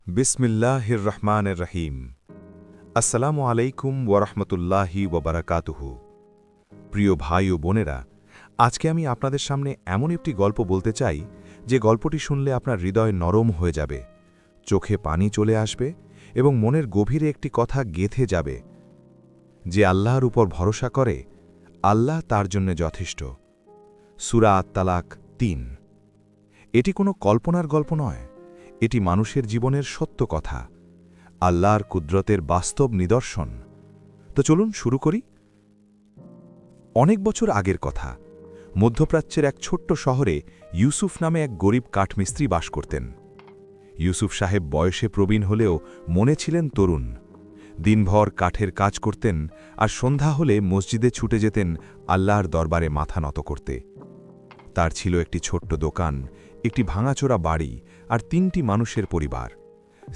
বিসমিল্লাহির রহমানির রহিম। আসসালামু আলাইকুম ওয়ারহমতুল্লাহি ওয়াবারাকাতুহু। প্রিয় ভাই ও বোনেরা, আজকে আমি আপনাদের সামনে এমন একটি গল্প বলতে চাই যে গল্পটি শুনলে আপনার হৃদয় নরম হয়ে যাবে, চোখে পানি চলে আসবে এবং মনের গভীরে একটি কথা গেঁথে যাবে। যে আল্লাহর উপর ভরসা করে, আল্লাহ তার জন্য যথেষ্ট। সূরা আত-তালাক ৩। এটি কোনো কল্পনার গল্প নয়, এটি মানুষের জীবনের সত্য কথা, আল্লাহর কুদরতের বাস্তব নিদর্শন। তো চলুন শুরু করি। অনেক বছর আগের কথা, মধ্যপ্রাচ্যের এক ছোট্ট শহরে ইউসুফ নামে এক গরিব কাঠমিস্ত্রি বাস করতেন। ইউসুফ সাহেব বয়সে প্রবীণ হলেও মনে ছিলেন তরুণ। দিনভর কাঠের কাজ করতেন আর সন্ধ্যা হলে মসজিদে ছুটে যেতেন আল্লাহর দরবারে মাথা নত করতে। তার ছিল একটি ছোট্ট দোকান, একটি ভাঙাচোরা বাড়ি আর ৩টি মানুষের পরিবার,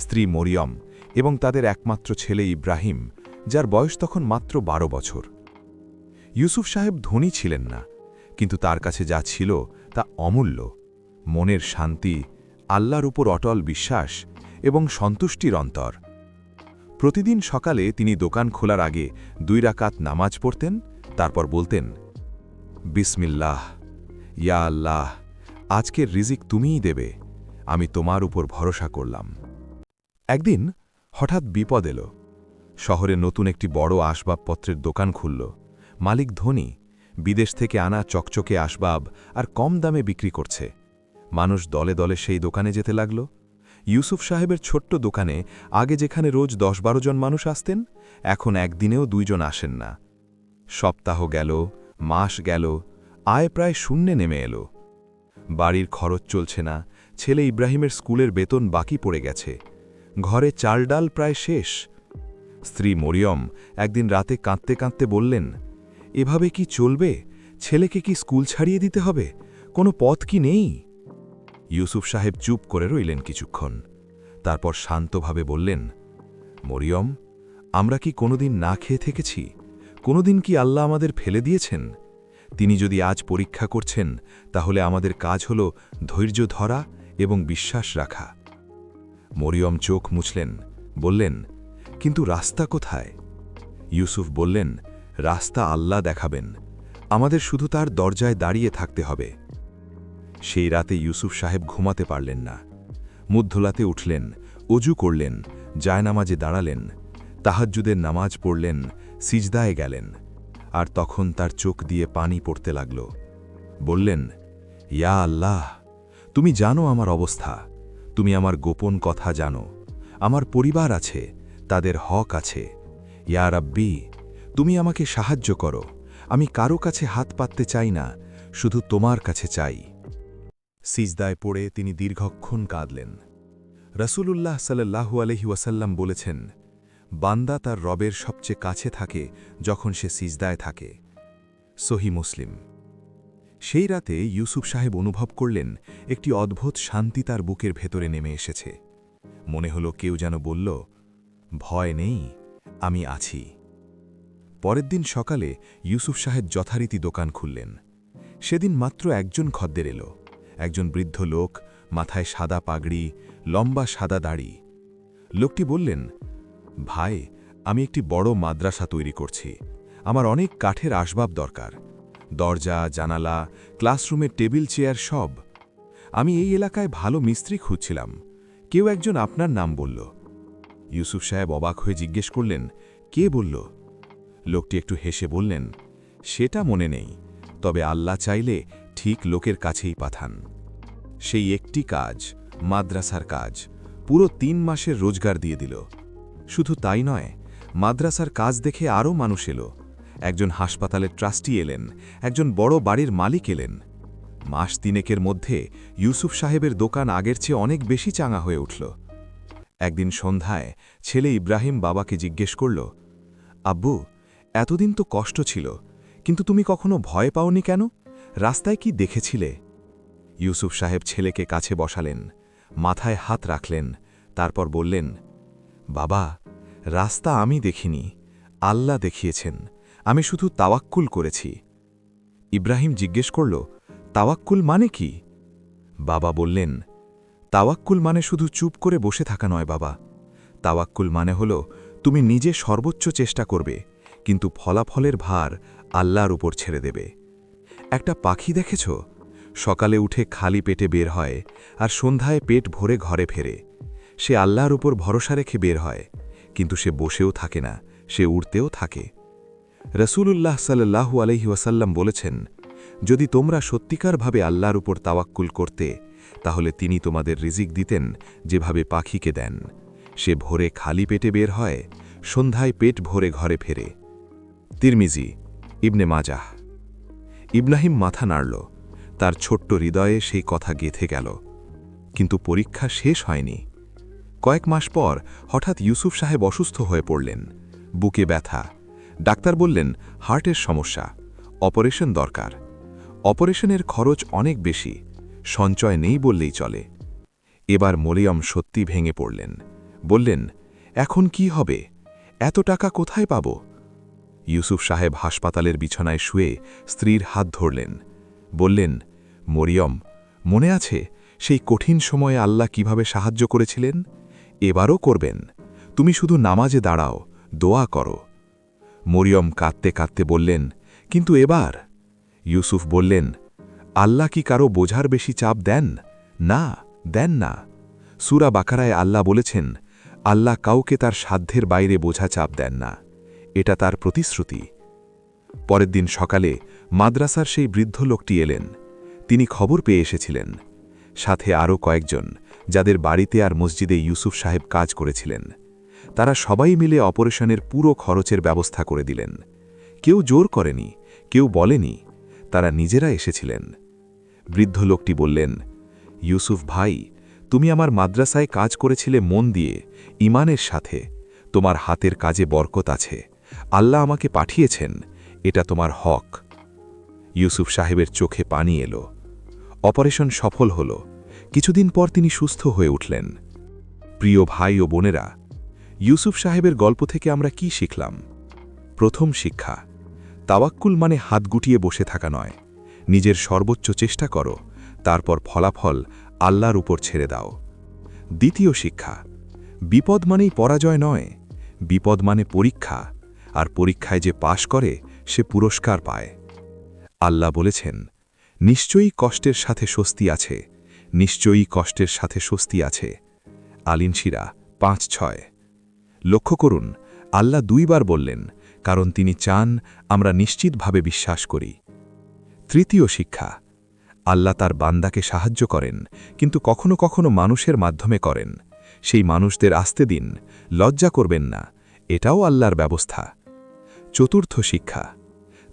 স্ত্রী মরিয়ম এবং তাদের একমাত্র ছেলে ইব্রাহিম, যার বয়স তখন মাত্র ১২ বছর। ইউসুফ সাহেব ধনী ছিলেন না, কিন্তু তার কাছে যা ছিল তা অমূল্য: মনের শান্তি, আল্লাহর উপর অটল বিশ্বাস এবং সন্তুষ্টির অন্তর। প্রতিদিন সকালে তিনি দোকান খোলার আগে ২ রাকাত নামাজ পড়তেন, তারপর বলতেন, বিসমিল্লাহ, ইয়া আল্লাহ, আজকের রিজিক তুমিই দেবে, আমি তোমার উপর ভরসা করলাম। একদিন হঠাৎ বিপদ এলো। শহরে নতুন একটি বড় আসবাবপত্রের দোকান খুলল। মালিক ধনী, বিদেশ থেকে আনা চকচকে আসবাব আর কম দামে বিক্রি করছে। মানুষ দলে দলে সেই দোকানে যেতে লাগল। ইউসুফ সাহেবের ছোট্ট দোকানে আগে যেখানে রোজ ১০-১২ জন মানুষ আসতেন, এখন একদিনেও ২ জন আসেন না। সপ্তাহ গেল, মাস গেল, আয় প্রায় শূন্যে নেমে এলো। বাড়ির খরচ চলছে না, ছেলে ইব্রাহিমের স্কুলের বেতন বাকি পড়ে গেছে, ঘরে চাল ডাল প্রায় শেষ। স্ত্রী মরিয়ম একদিন রাতে কাঁদতে কাঁদতে বললেন, এভাবে কি চলবে? ছেলেকে কি স্কুল ছাড়িয়ে দিতে হবে? কোনো পথ কি নেই? ইউসুফ সাহেব চুপ করে রইলেন কিছুক্ষণ, তারপর শান্তভাবে বললেন, মরিয়ম, আমরা কি কোনোদিন না খেয়ে থেকেছি? কোনোদিন কি আল্লাহ আমাদের ফেলে দিয়েছেন? তিনি যদি আজ পরীক্ষা করছেন, তাহলে আমাদের কাজ হল ধৈর্য ধরা এবং বিশ্বাস রাখা। মরিয়ম চোখ মুছলেন, বললেন, কিন্তু রাস্তা কোথায়? ইউসুফ বললেন, রাস্তা আল্লাহ দেখাবেন, আমাদের শুধু তার দরজায় দাঁড়িয়ে থাকতে হবে। সেই রাতে ইউসুফ সাহেব ঘুমাতে পারলেন না। মধ্যরাতে উঠলেন, অজু করলেন, জায়নামাজে দাঁড়ালেন, তাহাজ্জুদের নামাজ পড়লেন, সিজদায় গেলেন। আর তখন তার চোখ দিয়ে পানি পড়তে লাগল। বললেন, ইয়া আল্লাহ, তুমি জানো আমার অবস্থা, তুমি আমার গোপন কথা জানো, আমার পরিবার আছে, তাদের হক আছে। ইয়া রাব্বি, তুমি আমাকে সাহায্য করো, আমি কারো কাছে হাত পাততে চাই না, শুধু তোমার কাছে চাই। সিজদায় পড়ে তিনি দীর্ঘক্ষণ কাঁদলেন। রাসূলুল্লাহ সাল্লাল্লাহু আলাইহি ওয়াসাল্লাম বলেছেন, বান্দা তার রবের সবচেয়ে কাছে থাকে যখন সে সিজদায় থাকে। সহিহ মুসলিম। সেই রাতে ইউসুফ সাহেব অনুভব করলেন একটি অদ্ভুত শান্তি তার বুকের ভেতরে নেমে এসেছে। মনে হলো কেউ যেন বলল, ভয় নেই, আমি আছি। পরের দিন সকালে ইউসুফ সাহেব যথারীতি দোকান খুললেন। সেদিন মাত্র একজন খদ্দের এলো, একজন বৃদ্ধ লোক, মাথায় সাদা পাগড়ি, লম্বা সাদা দাড়ি। লোকটি বললেন, ভাই, আমি একটি বড় মাদ্রাসা তৈরি করছি, আমার অনেক কাঠের আসবাব দরকার, দরজা, জানালা, ক্লাসরুমের টেবিল চেয়ার সব। আমি এই এলাকায় ভালো মিস্ত্রি খুঁজছিলাম, কেউ একজন আপনার নাম বলল। ইউসুফ সাহেব অবাক হয়ে জিজ্ঞেস করলেন, কে বলল? লোকটি একটু হেসে বললেন, সেটা মনে নেই, তবে আল্লাহ চাইলে ঠিক লোকের কাছেই পাঠান। সেই একটি কাজ, মাদ্রাসার কাজ, পুরো ৩ মাসের রোজগার দিয়ে দিল। শুধু তাই নয়, মাদ্রাসার কাজ দেখে আরও মানুষ এলো। একজন হাসপাতালের ট্রাস্টি এলেন, একজন বড় বাড়ির মালিক এলেন। মাস ৩ মধ্যে ইউসুফ সাহেবের দোকান আগের চেয়ে অনেক বেশি চাঙা হয়ে উঠল। একদিন সন্ধ্যায় ছেলে ইব্রাহিম বাবাকে জিজ্ঞেস করল, আব্বু, এতদিন তো কষ্ট ছিল, কিন্তু তুমি কখনো ভয় পাওনি কেন? রাস্তায় কি দেখেছিলে? ইউসুফ সাহেব ছেলেকে কাছে বসালেন, মাথায় হাত রাখলেন, তারপর বললেন, বাবা, রাস্তা আমি দেখিনি, আল্লাহ দেখিয়েছেন, আমি শুধু তাওয়াক্কুল করেছি। ইব্রাহিম জিজ্ঞেস করল, তাওয়াক্কুল মানে কি? বাবা বললেন, তাওয়াক্কুল মানে শুধু চুপ করে বসে থাকা নয় বাবা। তাওয়াক্কুল মানে হল তুমি নিজে সর্বোচ্চ চেষ্টা করবে, কিন্তু ফলাফলের ভার আল্লাহর উপর ছেড়ে দেবে। একটা পাখি দেখেছ? সকালে উঠে খালি পেটে বের হয় আর সন্ধ্যায় পেট ভরে ঘরে ফেরে। সে আল্লাহর উপর ভরসা রেখে বের হয়, কিন্তু সে বসেও থাকে না, সে উড়তেও থাকে। রসূলুল্লাহ সাল্লাল্লাহু আলাইহি ওয়াসাল্লাম বলেছেন, যদি তোমরা সত্যিকারভাবে আল্লাহর উপর তাওয়াক্কুল করতে, তাহলে তিনি তোমাদের রিজিক দিতেন যেভাবে পাখিকে দেন। সে ভোরে খালি পেটে বের হয়, সন্ধ্যায় পেট ভরে ঘরে ফেরে। তিরমিজি, ইবনে মাজাহ। ইব্রাহিম মাথা নাড়ল, তার ছোট্ট হৃদয়ে সেই কথা গেঁথে গেল। কিন্তু পরীক্ষা শেষ হয়নি। কয়েক মাস পর হঠাৎ ইউসুফ সাহেব অসুস্থ হয়ে পড়লেন। বুকে ব্যথা। ডাক্তার বললেন হার্টের সমস্যা, অপারেশন দরকার। অপারেশনের খরচ অনেক বেশি, সঞ্চয় নেই বললেই চলে। এবার মরিয়ম সত্যি ভেঙে পড়লেন। বললেন, এখন কি হবে? এত টাকা কোথায় পাব? ইউসুফ সাহেব হাসপাতালের বিছানায় শুয়ে স্ত্রীর হাত ধরলেন। বললেন, মরিয়ম, মনে আছে সেই কঠিন সময়ে আল্লাহ কিভাবে সাহায্য করেছিলেন? এবারও করবেন। তুমি শুধু নামাজে দাঁড়াও, দোয়া করো। মরিয়ম কাঁদতে কাঁদতে বললেন, কিন্তু এবার? ইউসুফ বললেন, আল্লাহ কি কারো বোঝার বেশি চাপ দেন? না, দেন না। সূরা বাকারায় আল্লাহ বলেছেন, আল্লাহ কাউকে তার সাধ্যের বাইরে বোঝা চাপ দেন না। এটা তার প্রতিশ্রুতি। পরের দিন সকালে মাদ্রাসার সেই বৃদ্ধ লোকটি এলেন। তিনি খবর পেয়ে এসেছিলেন। সাথে আরও কয়েকজন, যাদের বাড়িতে আর মসজিদে ইউসুফ সাহেব কাজ করেছিলেন। তারা সবাই মিলে অপারেশনের পুরো খরচের ব্যবস্থা করে দিলেন। কেউ জোর করেনি, কেউ বলেনি, তারা নিজেরা এসেছিলেন। বৃদ্ধ লোকটি বললেন, ইউসুফ ভাই, তুমি আমার মাদ্রাসায় কাজ করেছিলে মন দিয়ে, ঈমানের সাথে। তোমার হাতের কাজে বরকত আছে। আল্লাহ আমাকে পাঠিয়েছেন, এটা তোমার হক। ইউসুফ সাহেবের চোখে পানি এলো। অপারেশন সফল হল। কিছুদিন পর তিনি সুস্থ হয়ে উঠলেন। প্রিয় ভাই ও বোনেরা, ইউসুফ সাহেবের গল্প থেকে আমরা কি শিখলাম? প্রথম শিক্ষা, তাওয়াক্কুল মানে হাত গুটিয়ে বসে থাকা নয়। নিজের সর্বোচ্চ চেষ্টা করো, তারপর ফলাফল আল্লাহর উপর ছেড়ে দাও। দ্বিতীয় শিক্ষা, বিপদ মানেই পরাজয় নয়, বিপদ মানে পরীক্ষা, আর পরীক্ষায় যে পাশ করে সে পুরস্কার পায়। আল্লাহ বলেছেন, নিশ্চয়ই কষ্টের সাথে স্বস্তি আছে, নিশ্চয়ই কষ্টের সাথে স্বস্তি আছে। আলিনশিরা ৫:৬। লক্ষ্য করুন, আল্লাহ দুইবার বললেন, কারণ তিনি চান আমরা নিশ্চিতভাবে বিশ্বাস করি। তৃতীয় শিক্ষা, আল্লাহ তার বান্দাকে সাহায্য করেন, কিন্তু কখনো কখনো মানুষের মাধ্যমে করেন। সেই মানুষদের আসতে দিন, লজ্জা করবেন না, এটাও আল্লাহর ব্যবস্থা। চতুর্থ শিক্ষা,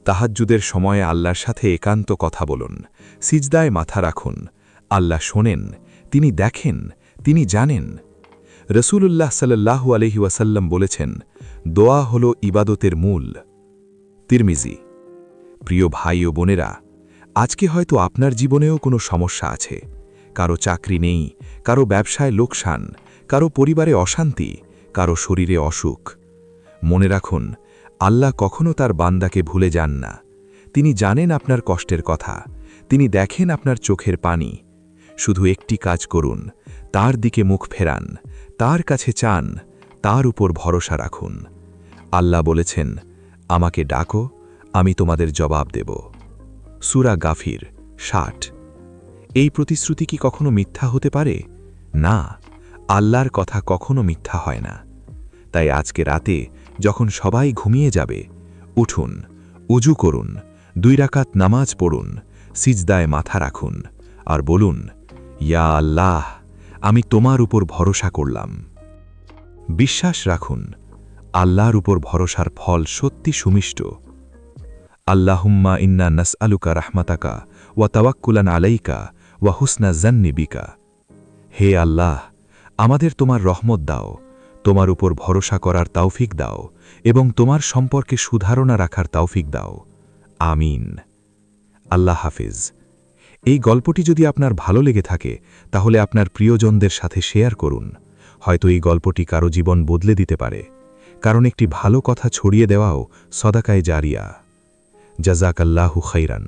তাহাজ্জুদের সময়ে আল্লাহর সাথে একান্ত কথা বলুন, সিজদায় মাথা রাখুন। আল্লাহ শোনেন, তিনি দেখেন, তিনি জানেন। রসূলুল্লাহ সাল্লাল্লাহু আলাইহি ওয়াসাল্লাম বলেছেন, দোয়া হল ইবাদতের মূল। তিরমিজি। প্রিয় ভাই ও বোনেরা, আজকে হয়তো আপনার জীবনেও কোনো সমস্যা আছে। কারো চাকরি নেই, কারো ব্যবসায় লোকসান, কারো পরিবারে অশান্তি, কারো শরীরে অসুখ। মনে রাখুন, আল্লাহ কখনো তার বান্দাকে ভুলে যান না। তিনি জানেন আপনার কষ্টের কথা, তিনি দেখেন আপনার চোখের পানি। শুধু একটি কাজ করুন, তার দিকে মুখ ফেরান, তার কাছে চান, তার উপর ভরসা রাখুন। আল্লাহ বলেছেন, আমাকে ডাকো, আমি তোমাদের জবাব দেব। সূরা গাফির ৬০। এই প্রতিশ্রুতি কি কখনো মিথ্যা হতে পারে? না, আল্লাহর কথা কখনো মিথ্যা হয় না। তাই আজকে রাতে যখন সবাই ঘুমিয়ে যাবে, উঠুন, উজু করুন, ২ রাকাত নামাজ পড়ুন, সিজদায় মাথা রাখুন, আর বলুন, ইয়া আল্লাহ, আমি তোমার উপর ভরসা করলাম। বিশ্বাস রাখুন, আল্লাহর উপর ভরসার ফল সত্যি সুমিষ্ট। আল্লাহুম্মা ইন্না নাসআলুকা রাহমাতাকা ওয়া তাওয়াক্কুলান আলাইকা ওয়া হুসনা জান্নি বিকা। হে আল্লাহ, আমাদের তোমার রহমত দাও, তোমার উপর ভরসা করার তৌফিক দাও এবং তোমার সম্পর্কে সুধারণা রাখার তৌফিক দাও। আমিন। আল্লাহ হাফিজ। এই গল্পটি যদি আপনার ভালো লেগে থাকে, তাহলে আপনার প্রিয়জনদের সাথে শেয়ার করুন। হয়তো এই গল্পটি কারো জীবন বদলে দিতে পারে। কারণ একটি ভালো কথা ছড়িয়ে দেওয়াও সদাকায়ে জারিয়া। জাযাকাল্লাহু খাইরান।